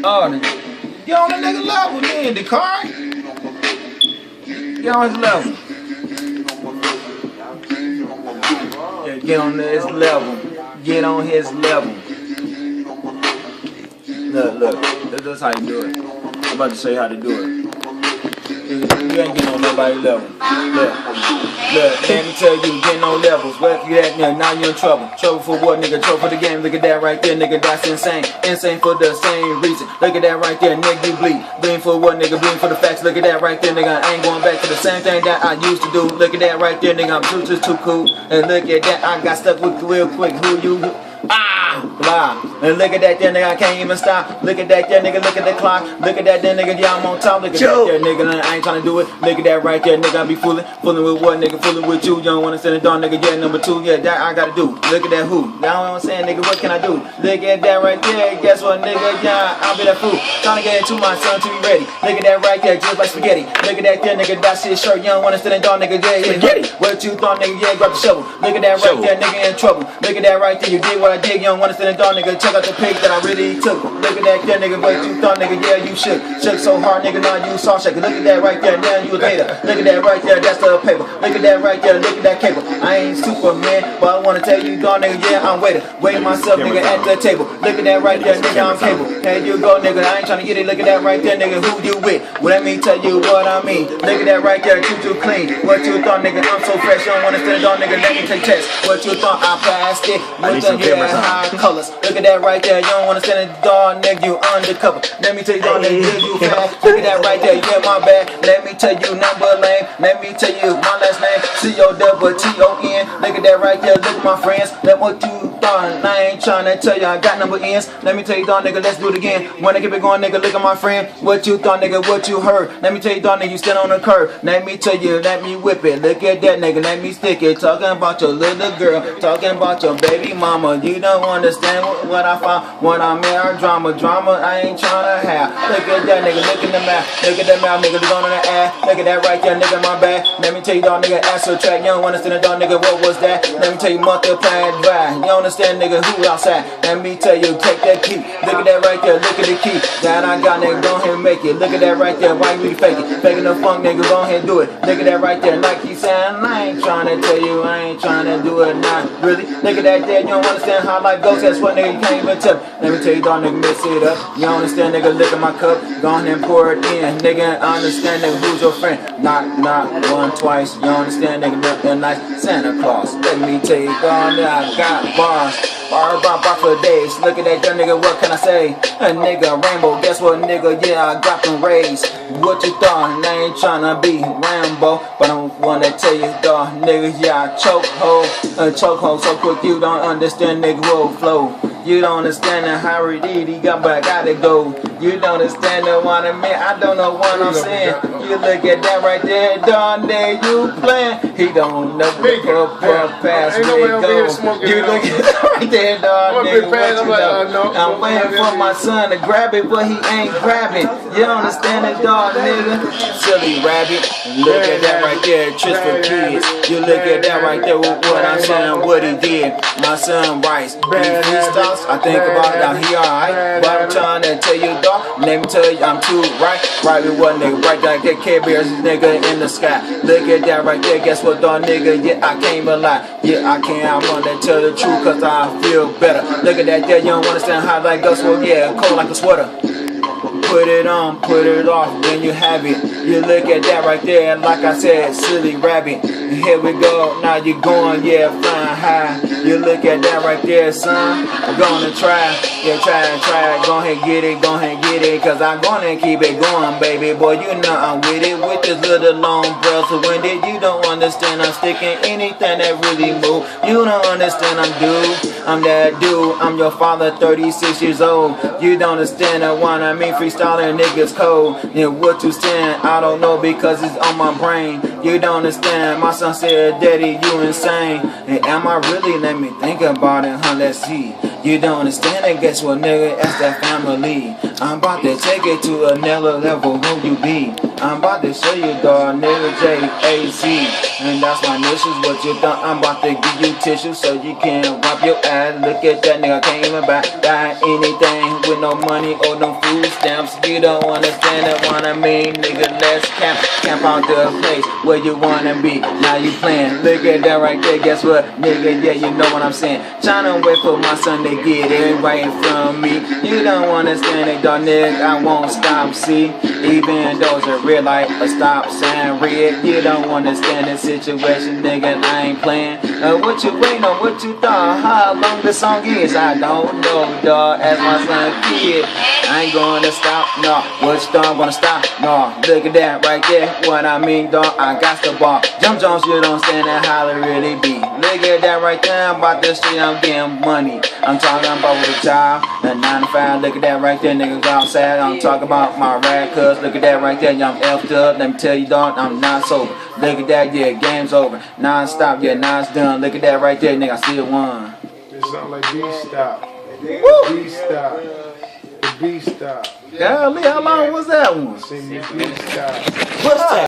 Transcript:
Oh, get on the nigga level then, Dakari. Get on his level. Yeah, get on his level. Get on his level. Look. That's how you do it. I'm about to show you how to do it. You ain't getting on nobody's level. Look, let me tell you, getting on levels. Well, if you at now you're in trouble. Trouble for what, nigga? Trouble for the game. Look at that right there, nigga. That's insane. Insane for the same reason. Look at that right there, nigga. You bleed. Bleeding for what, nigga? Bleeding for the facts. Look at that right there, nigga. I ain't going back to the same thing that I used to do. Look at that right there, nigga. I'm just too cool. And look at that, I got stuck with real quick. Who you? Blah. And look at that there, nigga, I can't even stop. Look at that there, nigga, look at the clock. Look at that there, nigga, yeah, I'm on top. Look at that there, nigga, I ain't trying to do it. Look at that right there, nigga, I be fooling. Fooling with what, nigga, fooling with you. You don't want to send it down, nigga, yeah, number 2. Yeah, that I gotta do. Look at that who. Now what I'm saying, nigga, what can I do? Look at that right there, guess what, nigga, yeah, I'll be that fool. Trying to get into my son to be ready. Look at that right there, just like spaghetti. Look at that there, nigga, that's his shirt. You don't want to send it down, nigga, yeah, spaghetti. What you thought, nigga, yeah, grab the shovel. Look at that right there, nigga, in trouble. Look at that right there, you did what I did. You don't want to send it down, nigga. Check out the pic that I really took. Look at that there, nigga, what you thought, nigga, yeah, you shook. Shook so hard, nigga, now you saw shaking. Look at that right there, now you a later. Look at that right there, that's the paper. Look at that right there, look at that cable. I ain't Superman, but I wanna tell you, dog, nigga, yeah, I'm waiting. Waiting myself, nigga, at the table. Look at that right there, nigga, I'm cable. Here you go, nigga, I ain't trying to get it. Look at that right there, nigga, who you with? Well, let me tell you what I mean. Look at that right there, too clean. What you thought, nigga, I'm so fresh. You don't wanna stand it on, nigga, let me take tests. What you thought, I passed it. With the hair high colors. Look at that right there, you don't wanna stand it, dog, nigga, you undercover. Let me tell you, dog, nigga, you fast. Look at that right there, yeah, my bad. Let me tell you, number lame. Let me tell you, my last name, COWTON. Look at that right there, look at my friends. Let what you thought, I ain't trying to tell you, I got number ends. Let me tell you, dog, nigga, let's do it again. Wanna keep it going, nigga, look at my friend. What you thought, nigga, what you heard. Let me tell you, dog, nigga, you stand on the curb. Let me tell you, let me whip it. Look at that, nigga, let me stick it. Talking about your little girl, talking about your baby mama. You don't understand what I found when I'm in our drama. I ain't trying to have. Look at that, nigga, look at the mouth. Look at that mouth, nigga, look on the ass. Look at that right there, nigga, my bad. Let me tell you, dog, nigga, ass subtract. You don't understand it, dog, nigga, what was that? Let me tell you, multiply and divide. You understand, nigga, who outside? Let me tell you, take that key. Look at that right there, look at the key. That I got, nigga, go ahead and make it. Look at that right there, why you fake it? Faking the funk, nigga, go ahead and do it. Look at that right there, like he saying, I ain't trying to tell you, I ain't trying to do it, not really. Look at that there, you don't understand how life goes. That's what, nigga, you can't even tell. Let me tell you, dog, nigga, mix it up. You don't understand, nigga, look at my cup. Go ahead and pour it in. Nigga, understand, nigga, who's your friend? Not one, twice. You understand, nigga, nothing nice. Santa Claus. Let me tell you, dog, nigga, I got bars. Bar for days. Look at that young nigga, what can I say? A nigga rainbow, guess what, nigga? Yeah, I got them rays. What you thought? I ain't tryna be Rambo, but I wanna tell you, dog, nigga, yeah, I chokehold so quick you don't understand, nigga, roll flow. You don't understand how it is, he got, but I gotta go. You don't understand the one I mean, I don't know what I'm saying. You look at that right there, dog, there you playing. He don't know what past me go. You look at that right there, dog, nigga, what you know? I'm waiting for my son to grab it, but he ain't grabbing. You don't understand it, dog, nigga? Silly rabbit. Look at that right there, tricks for kids. You look at that right there, what I'm saying, what he did. My son Rice, he freestyles. I think about it, now he alright. But I'm trying to tell you, dog, let me tell you, I'm too right. Right with what, nigga, right like that Care Bears, nigga, in the sky. Look at that right there, guess what, dog, nigga? Yeah, I can't even lie. Yeah, I can't, I wanna tell the truth, cause I feel better. Look at that there, you don't understand how life goes, well, yeah, cold like a sweater. Put it on, put it off, then you have it. You look at that right there, and like I said, silly rabbit. Here we go, now you're going, yeah, flying high. You look at that right there, son. I'm gonna try, yeah, try. Go ahead, get it, cause I'm gonna keep it going, baby. Boy, you know I'm with it, with this little long breath. So when did you don't understand, I'm sticking anything that really move. You don't understand, I'm that dude. I'm your father, 36 years old. You don't understand the one I mean, freestyling niggas cold. And what you saying, I don't know because it's on my brain. You don't understand, my son said, Daddy, you insane. And am I really? Let me think about it, huh, let's see. You don't understand it, guess what, nigga? That's that family. I'm about to take it to another level, who you be? I'm about to show you, dog, nigga, J-A-Z. And that's my missions, what you thought? I'm about to give you tissue so you can wipe your ass. Look at that nigga, can't even buy anything with no money or no food stamps. You don't understand it, what I mean, nigga. Let's camp out the place where you wanna be. Now you playing, look at that right there. Guess what, nigga? Yeah, you know what I'm saying. Tryna wait for my son to get it right from me. You don't understand it, dog, nigga. I won't stop, see. Even though it's a red light, a stop sign red. You don't understand the situation, nigga. I ain't playing. What you waiting on? What you thought? How long the song is? I don't know, dog. As my son kid, I ain't gonna stop, no. What you thought I'm gonna stop? No. Look at that right there. What I mean, dog. I got the ball. Jump Jones, you don't stand there how it really be. Look at that right there. I'm about this street, I'm getting money. I'm talking about with a job, the 9 to 5. Look at that right there, niggas outside. I'm talking about my rad cuz. Look at that right there, I'm effed up. Let me tell you, dog, I'm not sober. Look at that, yeah, game's over. Non-stop, yeah, now it's done. Look at that right there, nigga, I still won. It sound like B-Stop. B-Stop. The B-Stop. Golly, how long was that one? Sing me B-Stop. What's that?